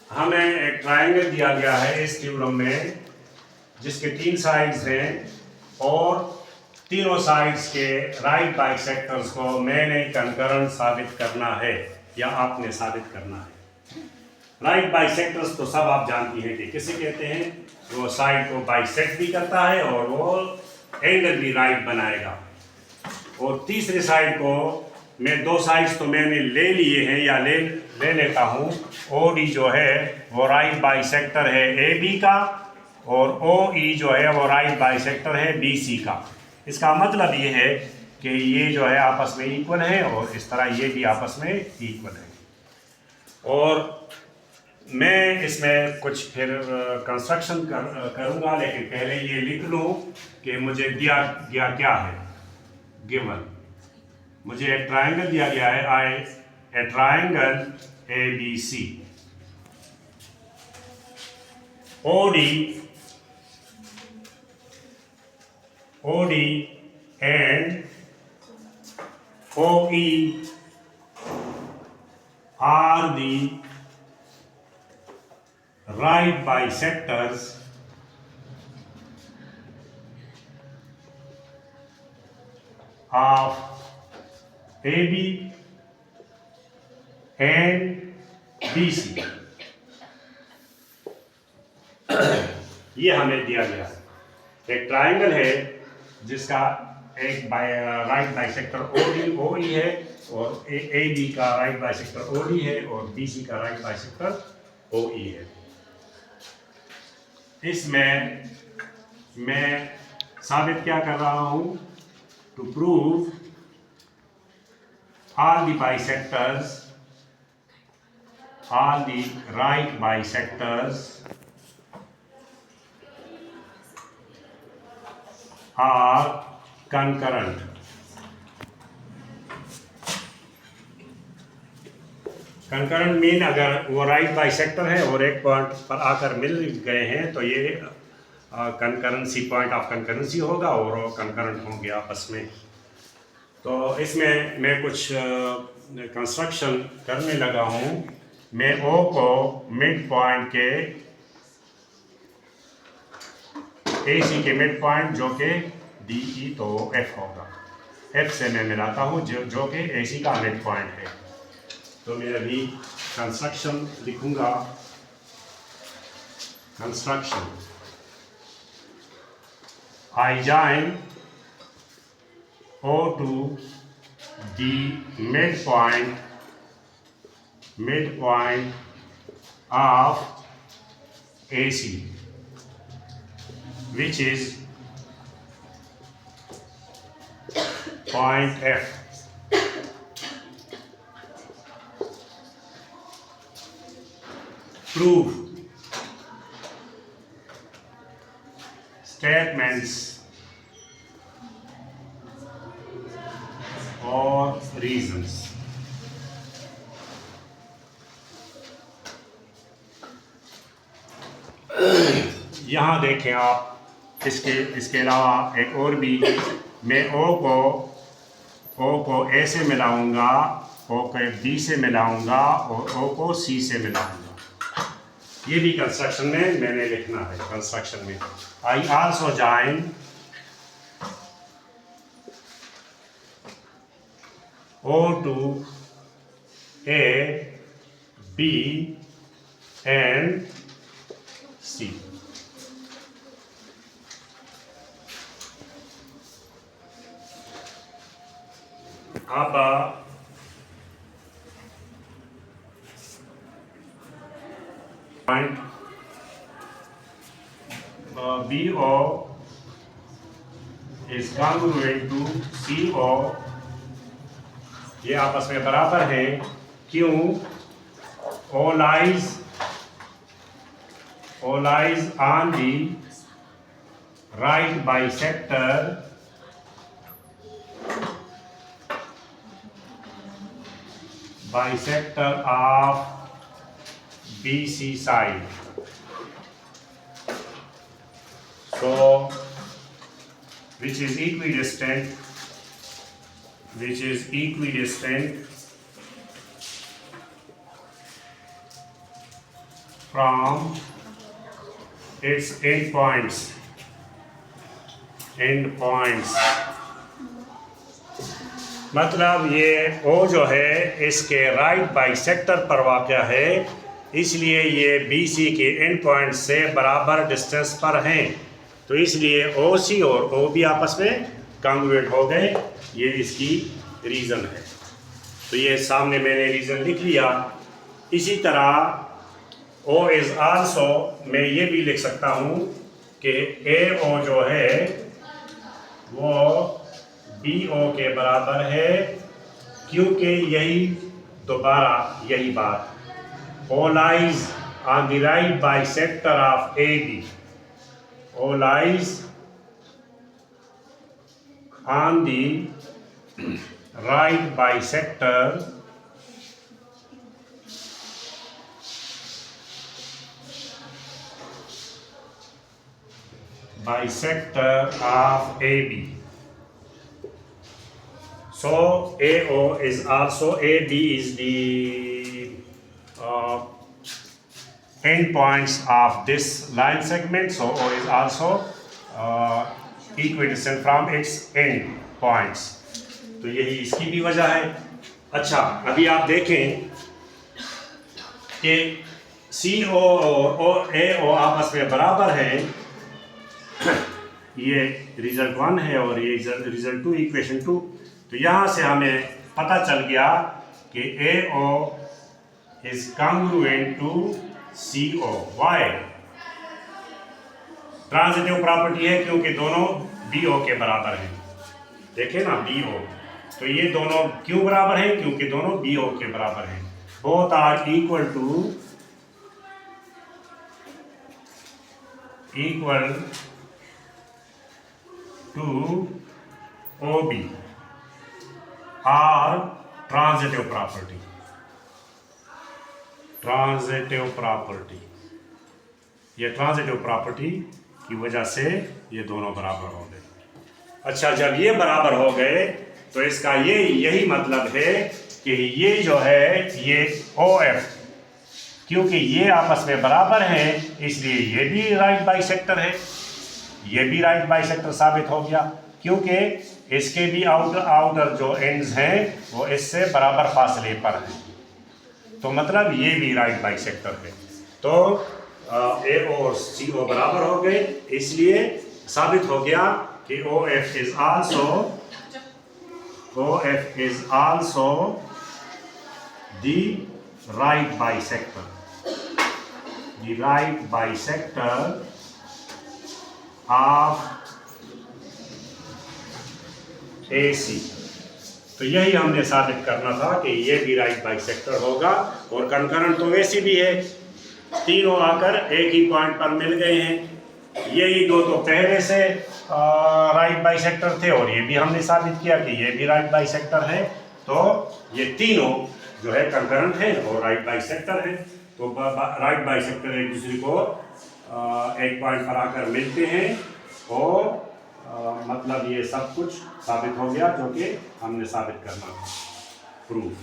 हमें एक ट्रायंगल दिया गया है इस थ्योरम में, जिसके 3 साइड्स हैं और तीनों साइड्स के राइट बाइसेक्टर्स को मैंने कंकरेंट साबित करना है या आपने साबित करना है। राइट बाइसेक्टर्स तो सब आप जानती हैं कि किसे कहते हैं। वो साइड को बाइसेक्ट भी करता है और वो एंगल भी राइट बनाएगा। और तीसरे साइड को मैं 2 साइड्स तो मैंने ले लिए हैं या ले लेता हूँ। ओ डी जो है वो राइट बाइसेक्टर है ए बी का, और ओ ई जो है वो राइट बाइसेक्टर है बी सी का। इसका मतलब ये है कि ये जो है आपस में इक्वल है और इस तरह ये भी आपस में इक्वल है। और मैं इसमें कुछ फिर कंस्ट्रक्शन करूँगा, लेकिन पहले ये लिख लूँ कि मुझे दिया गया क्या है। गिवन मुझे एक ट्रायंगल दिया गया है, a triangle A B C, OD and OE are the right bisectors of AB and BC। ये हमें दिया गया है, एक ट्रायंगल है जिसका एक राइट बाइसेक्टर OE है और AB का राइट बाइसेक्टर OD है और BC का राइट बाइसेक्टर OE है। इसमें मैं साबित क्या कर रहा हूं, to prove all the right bisectors are concurrent। Concurrent mean अगर वो राइट बाइसेक्टर है और एक पॉइंट पर आकर मिल गए हैं तो ये कंकरेंसी, पॉइंट ऑफ कंकरेंसी होगा और वो कंकरेंट होंगे आपस में। तो इसमें मैं कुछ कंस्ट्रक्शन करने लगा हूँ। मैं ओ को मिड पॉइंट के AC के मिड पॉइंट जो कि DE तो F होगा, F से मैं मिलाता हूँ जो कि AC का मिड पॉइंट है। तो मैं अभी कंस्ट्रक्शन लिखूंगा। Construction, I join O to the midpoint of AC, which is point F। Prove statements or reasons। यहाँ देखें आप, इसके अलावा एक और भी, मैं O को A से मिलाऊंगा, O को B से मिलाऊंगा और O को C से मिलाऊंगा। ये भी कंस्ट्रक्शन में मैंने लिखना है। कंस्ट्रक्शन में I also join O to A, B and C। अब point BO is congruent to CO, ये आपस में बराबर है। क्यों? O lies on the right bisector of BC side। So which is equidistant from its endpoints. मतलब ये O जो है इसके राइट बाइसेक्टर पर वाक़या है, इसलिए ये BC के एंड पॉइंट से बराबर डिस्टेंस पर हैं, तो इसलिए OC और OB आपस में कॉन्ग्रुएंट हो गए। ये इसकी रीज़न है। तो ये सामने मैंने रीज़न लिख लिया। इसी तरह O इज़ आल्सो, मैं ये भी लिख सकता हूँ कि AO जो है वो BO के बराबर है, क्योंकि यही दोबारा यही बात, O lies on the right bisector of AB. O lies on the right bisector of AB. So AO is also, AB is the end points of this line segment, so O is also equidistant from its end points. तो यही इसकी भी वजह है। अच्छा, अभी आप देखें कि CO और AO आपस में बराबर हैं, ये रिजल्ट 1 है और ये रिजल्ट 2, इक्वेशन 2। तो यहाँ से हमें पता चल गया कि AO is congruent to CO. Why? Transitive property है, क्योंकि दोनों BO के बराबर हैं। देखें ना, BO, तो ये दोनों क्यों बराबर हैं? क्योंकि दोनों BO के बराबर हैं। Both are equal to OB are transitive property. ये ट्रांजिटिव प्रॉपर्टी की वजह से ये दोनों बराबर हो गए। अच्छा, जब ये बराबर हो गए तो इसका यही मतलब है कि ये जो है ये OF, क्योंकि ये आपस में बराबर हैं, इसलिए ये भी राइट बाइसेक्टर है। ये भी राइट बाइसेक्टर साबित हो गया, क्योंकि इसके भी आउटर जो एंड्स हैं वो इससे बराबर फासले पर हैं। तो मतलब ये भी राइट बाइसेक्टर है। तो AO और CO बराबर हो गए, इसलिए साबित हो गया कि OF is also the right bisector. The right bisector of AC। तो यही हमने साबित करना था कि ये भी राइट बाइसेक्टर होगा, और कंकरेंट तो वैसे भी है, तीनों आकर एक ही पॉइंट पर मिल गए हैं। यही दो तो पहले से राइट बाइसेक्टर थे, और ये भी हमने साबित किया कि ये भी राइट बाइसेक्टर है। तो ये तीनों जो है कंकरेंट है और राइट बाइसेक्टर है। तो राइट बाइसेक्टर एक दूसरे को एक पॉइंट पर आकर मिलते हैं, और मतलब ये सब कुछ साबित हो गया जो कि हमने साबित करना था, प्रूफ।